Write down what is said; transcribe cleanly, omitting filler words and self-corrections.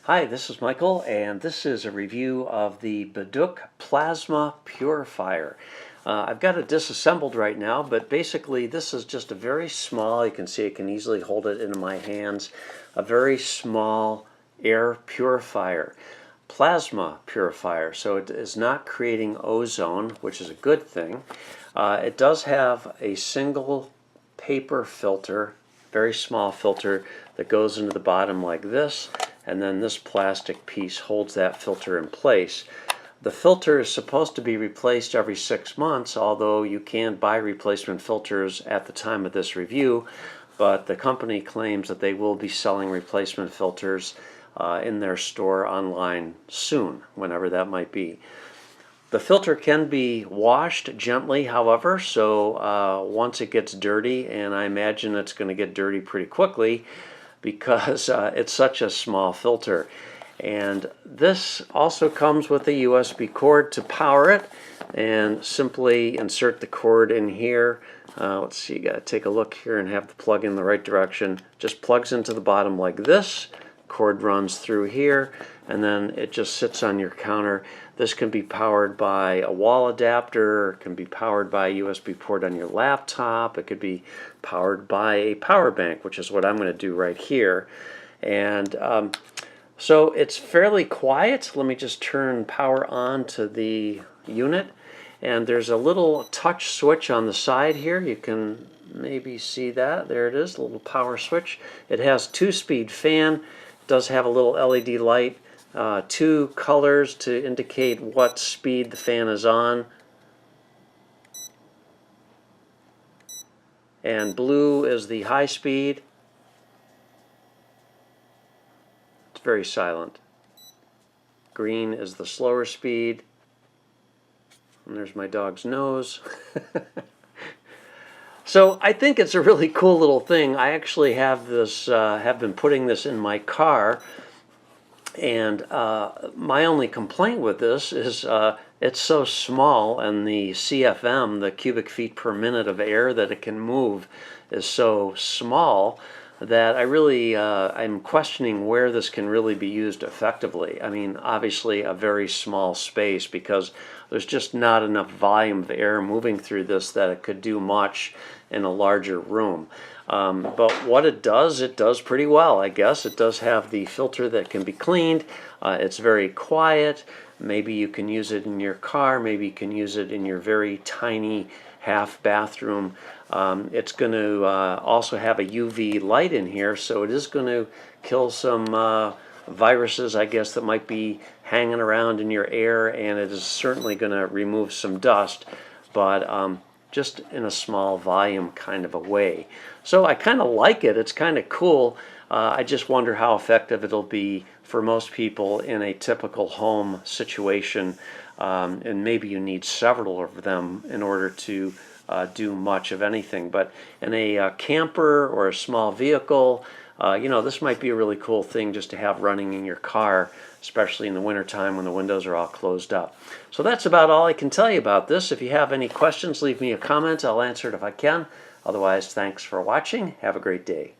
Hi, this is Michael, and this is a review of the Bidook Plasma Purifier. I've got it disassembled right now, but basically this is just a very small, you can see I can easily hold it in my hands, a very small air purifier. Plasma purifier, so it is not creating ozone, which is a good thing. It does have a single paper filter, very small filter that goes into the bottom like this, and then this plastic piece holds that filter in place. The filter is supposed to be replaced every 6 months, although you can buy replacement filters at the time of this review, but the company claims that they will be selling replacement filters in their store online soon, whenever that might be. The filter can be washed gently, however, so once it gets dirty, and I imagine it's going to get dirty pretty quickly because it's such a small filter. And this also comes with a USB cord to power it, and simply insert the cord in here. Let's see, you got to take a look here and have the plug in the right direction. Just plugs into the bottom like this. Cord runs through here, and then it just sits on your counter. This can be powered by a wall adapter, it can be powered by a USB port on your laptop, it could be powered by a power bank, which is what I'm going to do right here. And so it's fairly quiet. Let me just turn power on to the unit, and there's a little touch switch on the side here. You can maybe see that. There it is, a little power switch. It has 2-speed fan. It does have a little LED light, 2 colors to indicate what speed the fan is on. And blue is the high speed. It's very silent. Green is the slower speed. And there's my dog's nose. So I think it's a really cool little thing. I actually have this, have been putting this in my car, and my only complaint with this is it's so small, and the CFM, the cubic feet per minute of air that it can move, is so small that I really, I'm questioning where this can really be used effectively. I mean, obviously a very small space, because there's just not enough volume of air moving through this that it could do much in a larger room. But what it does pretty well, I guess. It does have the filter that can be cleaned. It's very quiet. Maybe you can use it in your car. Maybe you can use it in your very tiny half bathroom. It's going to also have a UV light in here, so it is going to kill some viruses, I guess, that might be hanging around in your air, and it is certainly going to remove some dust, but just in a small volume kind of a way. So I kind of like it. It's kind of cool. I just wonder how effective it'll be for most people in a typical home situation, and maybe you need several of them in order to do much of anything. But in a camper or a small vehicle, you know, this might be a really cool thing just to have running in your car, especially in the wintertime when the windows are all closed up. So that's about all I can tell you about this. If you have any questions, leave me a comment. I'll answer it if I can. Otherwise, thanks for watching. Have a great day.